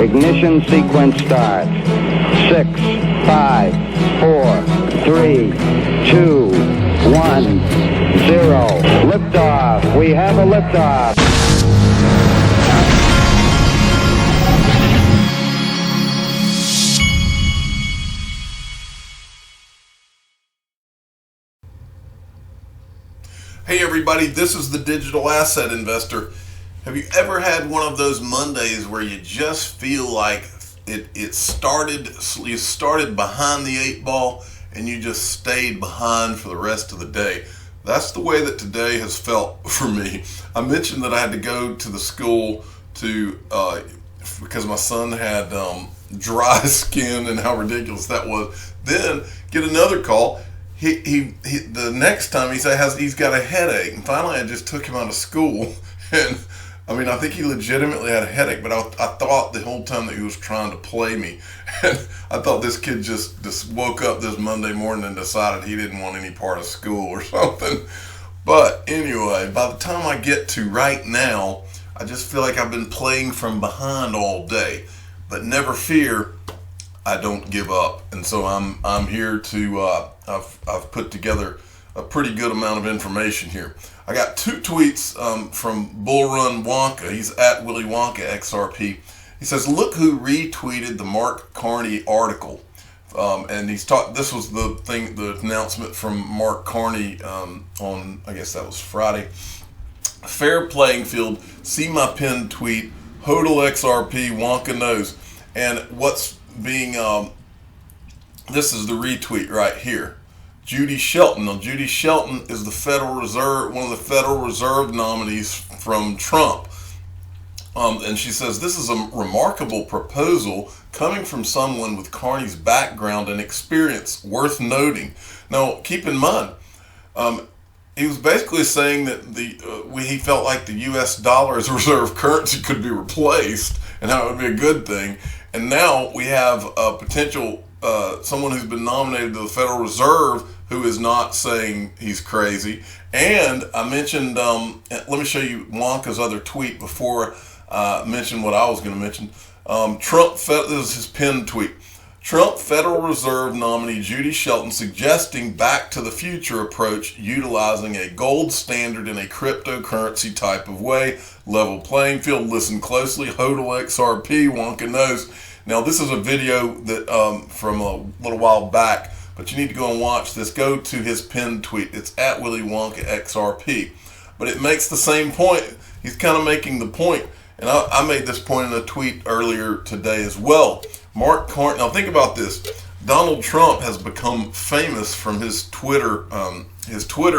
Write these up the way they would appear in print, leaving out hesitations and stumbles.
Ignition sequence starts. 6, 5, 4, 3, 2, 1, 0. Liftoff. We have a liftoff. Hey everybody, this is the Digital Asset Investor. Have you ever had one of those Mondays where you just feel like you started behind the 8 ball and you just stayed behind for the rest of the day? That's the way that today has felt for me. I mentioned that I had to go to the school because my son had dry skin and how ridiculous that was. Then get another call. He the next time he's got a headache, and finally I just took him out of school, and I mean I think he legitimately had a headache, but I thought the whole time that he was trying to play me, and I thought this kid just woke up this Monday morning and decided he didn't want any part of school or something. But anyway, by the time I get to right now, I just feel like I've been playing from behind all day, but never fear, I don't give up, and so I'm here to I've put together a pretty good amount of information here. I got 2 tweets from Bull Run Wonka. He's at Willy Wonka XRP. He says, "Look who retweeted the Mark Carney article," and this was the announcement from Mark Carney on, I guess that was Friday. "Fair playing field. See my pinned tweet. Hodl XRP. Wonka knows." And what's being this is the retweet right here. Judy Shelton. Now, Judy Shelton is the Federal Reserve, one of the Federal Reserve nominees from Trump. And she says, "This is a remarkable proposal coming from someone with Carney's background and experience, worth noting." Now, keep in mind, he was basically saying that he felt like the U.S. dollar as a reserve currency could be replaced, and how it would be a good thing. And now we have a potential someone who's been nominated to the Federal Reserve who is not saying he's crazy. And I mentioned, let me show you Wonka's other tweet before I mention what I was going to mention. This is his pinned tweet. "Trump Federal Reserve nominee Judy Shelton suggesting back to the future approach utilizing a gold standard in a cryptocurrency type of way. Level playing field. Listen closely. Hodl XRP. Wonka knows." Now this is a video that from a little while back, but you need to go and watch this. Go to his pinned tweet. It's at Willy Wonka XRP. But it makes the same point. He's kind of making the point, and I made this point in a tweet earlier today as well. Mark Carney. Now think about this. Donald Trump has become famous from his Twitter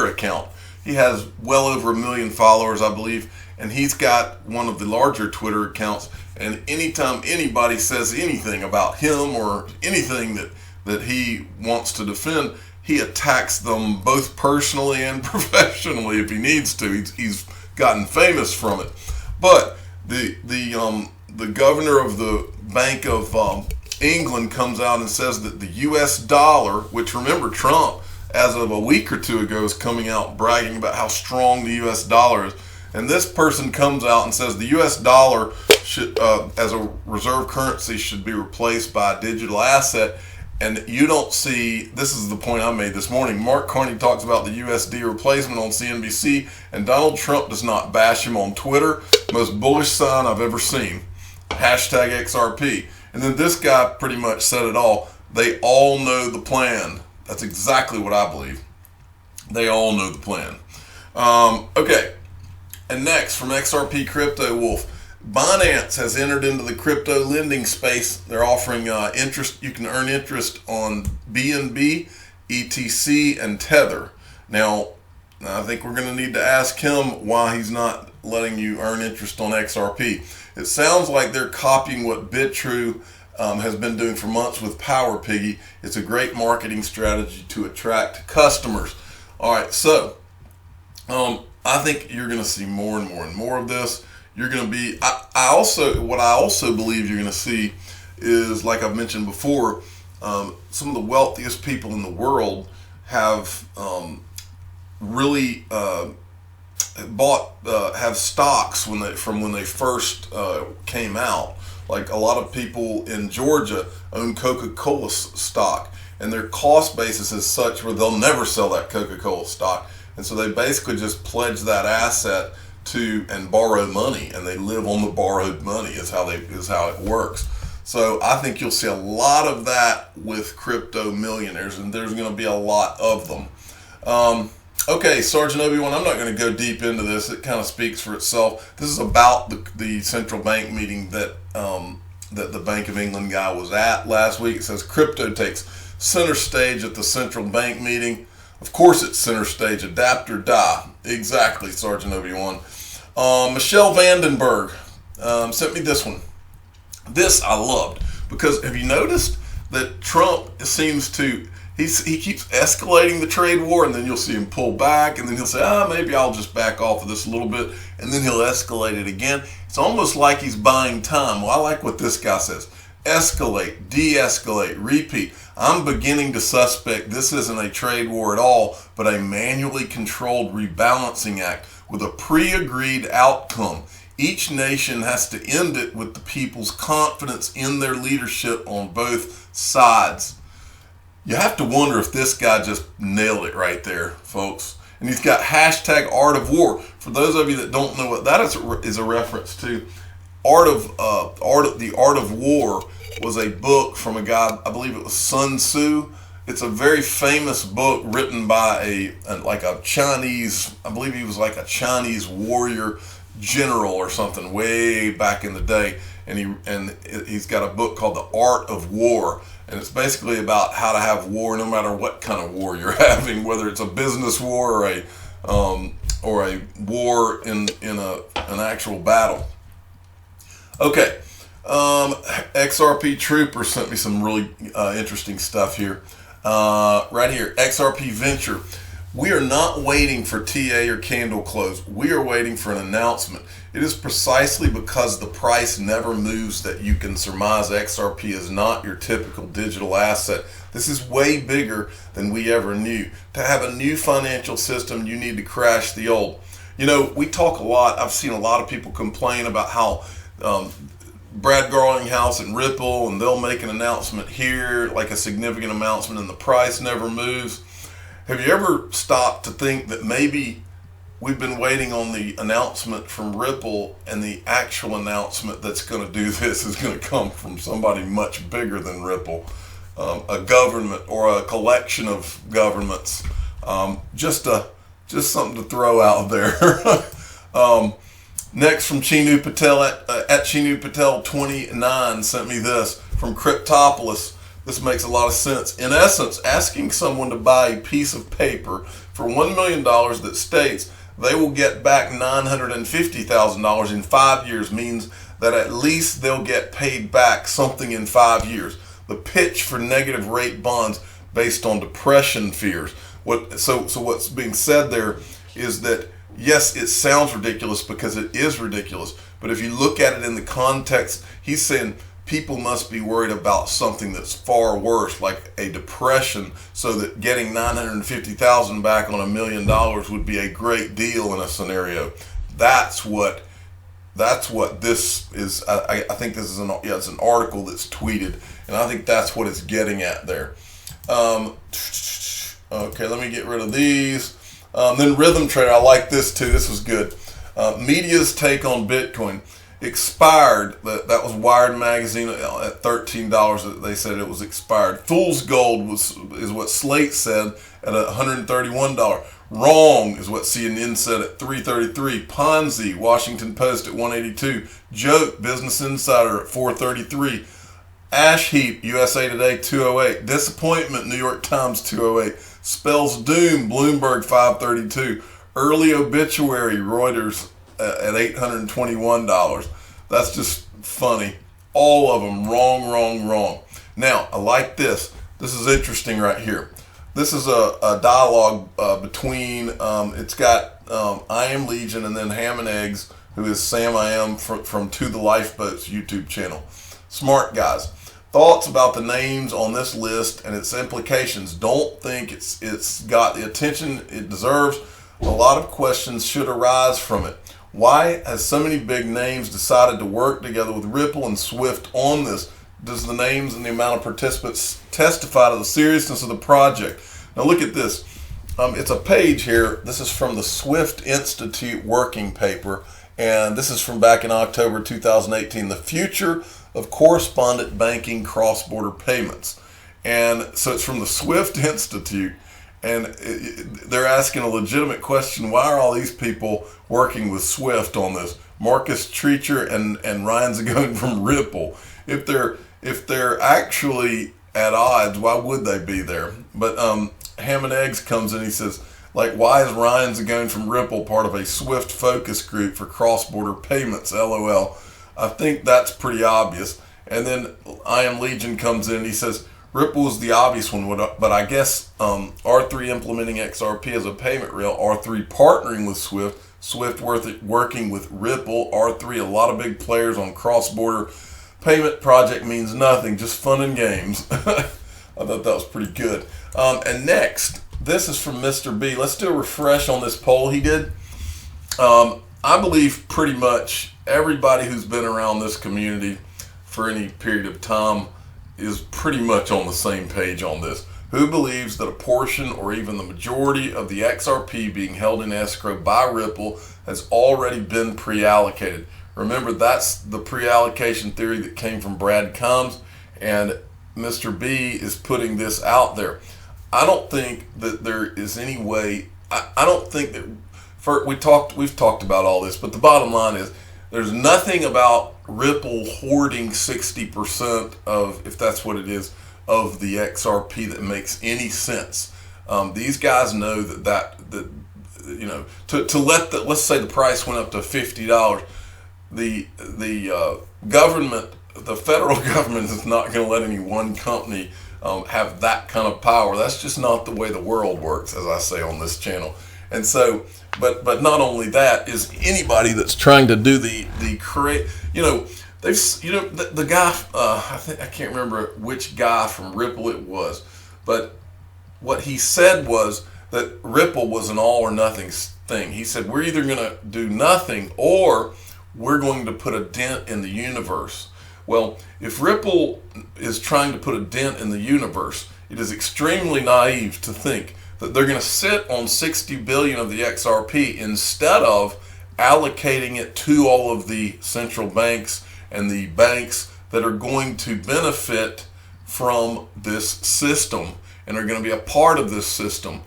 account. He has well over 1 million followers, I believe, and he's got one of the larger Twitter accounts. And anytime anybody says anything about him or anything that he wants to defend, he attacks them both personally and professionally if he needs to. He's gotten famous from it. But the governor of the Bank of England comes out and says that the U.S. dollar, which remember Trump, as of a week or 2 ago, is coming out bragging about how strong the U.S. dollar is. And this person comes out and says the U.S. dollar should, as a reserve currency, should be replaced by a digital asset. And you don't see, this is the point I made this morning, Mark Carney talks about the USD replacement on CNBC, and Donald Trump does not bash him on Twitter. Most bullish sign I've ever seen. Hashtag XRP. And then this guy pretty much said it all. They all know the plan. That's exactly what I believe. They all know the plan. Okay. And next, from XRP Crypto Wolf, Binance has entered into the crypto lending space. They're offering interest. You can earn interest on BNB, ETC, and Tether. Now, I think we're going to need to ask him why he's not letting you earn interest on XRP. It sounds like they're copying what BitTrue has been doing for months with Power Piggy. It's a great marketing strategy to attract customers. All right, so I think you're going to see more and more and more of this. You're going to be, what I also believe you're going to see is, like I've mentioned before, some of the wealthiest people in the world have really have stocks when they first came out. Like a lot of people in Georgia own Coca-Cola stock, and their cost basis is such where they'll never sell that Coca-Cola stock, and so they basically just pledge that asset to and borrow money, and they live on the borrowed money is how it works. So I think you'll see a lot of that with crypto millionaires, and there's going to be a lot of them. Okay, Sergeant Obi-Wan, I'm not going to go deep into this. It kind of speaks for itself. This is about the central bank meeting that the Bank of England guy was at last week. It says crypto takes center stage at the central bank meeting. Of course it's center stage, adapt or die. Exactly, Sergeant Obi-Wan. Michelle Vandenberg sent me this one. This I loved, because have you noticed that Trump seems to... He keeps escalating the trade war, and then you'll see him pull back, and then he'll say, maybe I'll just back off of this a little bit, and then he'll escalate it again. It's almost like he's buying time. Well, I like what this guy says. Escalate, de-escalate, repeat. I'm beginning to suspect this isn't a trade war at all, but a manually controlled rebalancing act with a pre-agreed outcome. Each nation has to end it with the people's confidence in their leadership on both sides. You have to wonder if this guy just nailed it right there, folks. And he's got hashtag Art of War. For those of you that don't know what that is a reference to, The Art of War was a book from a guy, I believe it was Sun Tzu. It's a very famous book written by a Chinese, I believe he was like a Chinese warrior general or something way back in the day. And he's got a book called The Art of War. And it's basically about how to have war no matter what kind of war you're having, whether it's a business war or a war in an actual battle. Okay, XRP Troopers sent me some really interesting stuff here. Right here, XRP Venture. We are not waiting for TA or candle close. We are waiting for an announcement. It is precisely because the price never moves that you can surmise XRP is not your typical digital asset. This is way bigger than we ever knew. To have a new financial system, you need to crash the old. You know, we talk a lot. I've seen a lot of people complain about how Brad Garlinghouse and Ripple, and they'll make an announcement here, like a significant announcement, and the price never moves. Have you ever stopped to think that maybe we've been waiting on the announcement from Ripple, and the actual announcement that's going to do this is going to come from somebody much bigger than Ripple, a government or a collection of governments? Just something to throw out there. Next, from Chinu Patel at Chinu Patel 29 sent me this from Cryptopolis. This makes a lot of sense. In essence, asking someone to buy a piece of paper for $1 million that states they will get back $950,000 in 5 years means that at least they'll get paid back something in 5 years. The pitch for negative rate bonds based on depression fears. So what's being said there is that, yes, it sounds ridiculous because it is ridiculous, but if you look at it in the context, he's saying people must be worried about something that's far worse, like a depression, so that getting $950,000 back on $1 million would be a great deal in a scenario. That's what this is. I think this is it's an article that's tweeted, and I think that's what it's getting at there. Okay, let me get rid of these. Then Rhythm Trader, I like this too. This was good. Media's take on Bitcoin. Expired. That was Wired Magazine at $13. They said it was expired. Fool's Gold is what Slate said at $131. Wrong is what CNN said at $333. Ponzi, Washington Post at $182. Joke, Business Insider at $433. Ash Heap, USA Today $208. Disappointment, New York Times $208. Spells Doom, Bloomberg $532. Early Obituary, Reuters at $821. That's just funny. All of them wrong. Now, I like this. This is interesting right here. This is a dialogue between, it's got I Am Legion and then Ham and Eggs, who is Sam I Am from To the Lifeboats YouTube channel. Smart guys. Thoughts about the names on this list and its implications. Don't think it's got the attention it deserves. a lot of questions should arise from it. Why has so many big names decided to work together with Ripple and Swift on this? Does the names and the amount of participants testify to the seriousness of the project? Now look at this. It's a page here. This is from the Swift Institute working paper, and this is from back in October 2018, The Future of Correspondent Banking Cross-Border Payments. And so it's from the Swift Institute, and they're asking a legitimate question. Why are all these people working with Swift on this? Marcus Treacher and Ryan Zagone from Ripple. If they're actually at odds, why would they be there? But Ham and Eggs comes in. He says, like, why is Ryan Zagone from Ripple part of a Swift focus group for cross-border payments? LOL. I think that's pretty obvious. And then I Am Legion comes in. He says, Ripple is the obvious one, but I guess R3 implementing XRP as a payment rail, R3 partnering with Swift, Swift working with Ripple, R3, a lot of big players on cross-border payment project means nothing, just fun and games. I thought that was pretty good. And next, this is from Mr. B. Let's do a refresh on this poll he did. I believe pretty much everybody who's been around this community for any period of time is pretty much on the same page on this. Who believes that a portion or even the majority of the XRP being held in escrow by Ripple has already been pre-allocated? Remember, that's the pre-allocation theory that came from Brad Combs, and Mr. B is putting this out there. I don't think that there is any way, I don't think that, we've talked about all this, but the bottom line is there's nothing about Ripple hoarding 60% of, if that's what it is, of the XRP that makes any sense. These guys know that you know, to let the, let's say the price went up to $50, the government, the federal government is not going to let any one company have that kind of power. That's just not the way the world works, as I say on this channel. And so, but not only that, is anybody that's trying to do the create, you know, the guy, I can't remember which guy from Ripple it was, but what he said was that Ripple was an all or nothing thing. He said, we're either going to do nothing or we're going to put a dent in the universe. Well, if Ripple is trying to put a dent in the universe, it is extremely naive to think that they're going to sit on 60 billion of the XRP instead of allocating it to all of the central banks and the banks that are going to benefit from this system and are going to be a part of this system.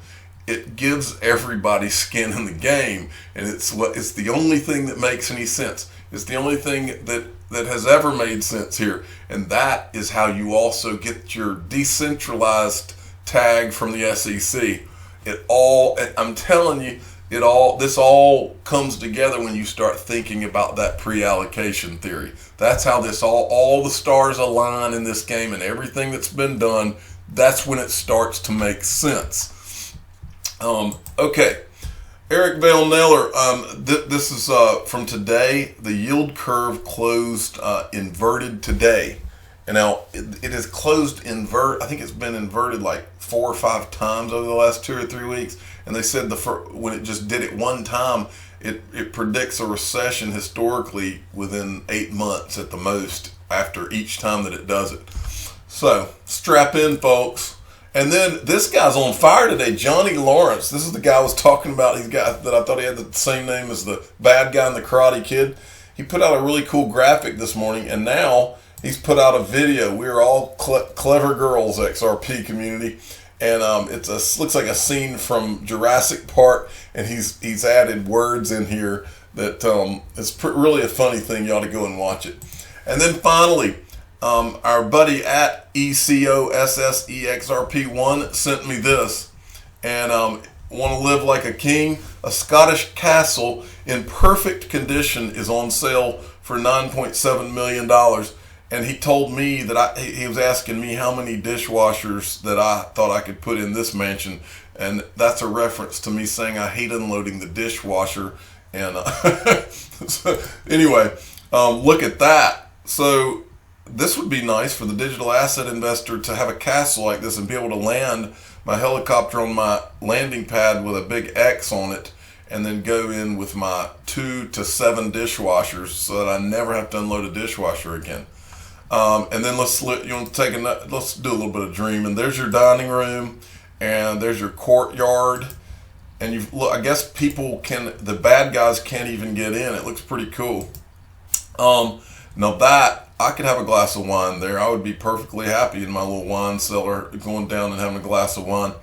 It gives everybody skin in the game, and it's the only thing that makes any sense. It's the only thing that has ever made sense here, and that is how you also get your decentralized tag from the SEC. I'm telling you, this all comes together when you start thinking about that pre-allocation theory. That's how this all the stars align in this game, and everything that's been done, that's when it starts to make sense. Okay, Eric Vale Naylor, this is from today. The yield curve closed inverted today. And now it has closed I think it's been inverted like 4 or 5 times over the last 2 or 3 weeks. And they said when it just did it one time, it predicts a recession historically within 8 months at the most after each time that it does it. So strap in, folks. And then this guy's on fire today, Johnny Lawrence. This is the guy I was talking about. He's the guy that I thought he had the same name as the bad guy in the Karate Kid. He put out a really cool graphic this morning, and now he's put out a video. We're all clever girls, XRP community, and it looks like a scene from Jurassic Park, and he's added words in here that it's really a funny thing. You ought to go and watch it. And then finally, our buddy at ECOSSEXRP1 sent me this, and want to live like a king? A Scottish castle in perfect condition is on sale for $9.7 million. And he told me that he was asking me how many dishwashers that I thought I could put in this mansion. And that's a reference to me saying I hate unloading the dishwasher. And so anyway, look at that. So this would be nice for the digital asset investor to have a castle like this and be able to land my helicopter on my landing pad with a big X on it and then go in with my 2 to 7 dishwashers so that I never have to unload a dishwasher again. And then let's do a little bit of dreaming. There's your dining room, and there's your courtyard, and I guess the bad guys can't even get in. It looks pretty cool. Now that I could have a glass of wine there, I would be perfectly happy in my little wine cellar, going down and having a glass of wine.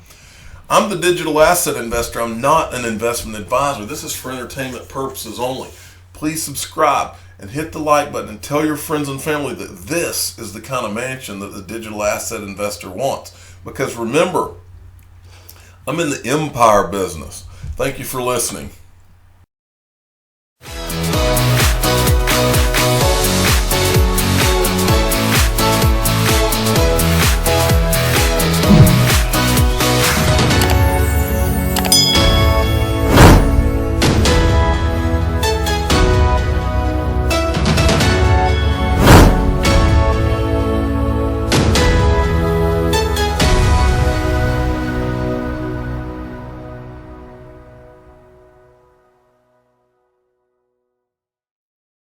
I'm the digital asset investor. I'm not an investment advisor. This is for entertainment purposes only. Please subscribe and hit the like button and tell your friends and family that this is the kind of mansion that the digital asset investor wants. Because remember, I'm in the empire business. Thank you for listening.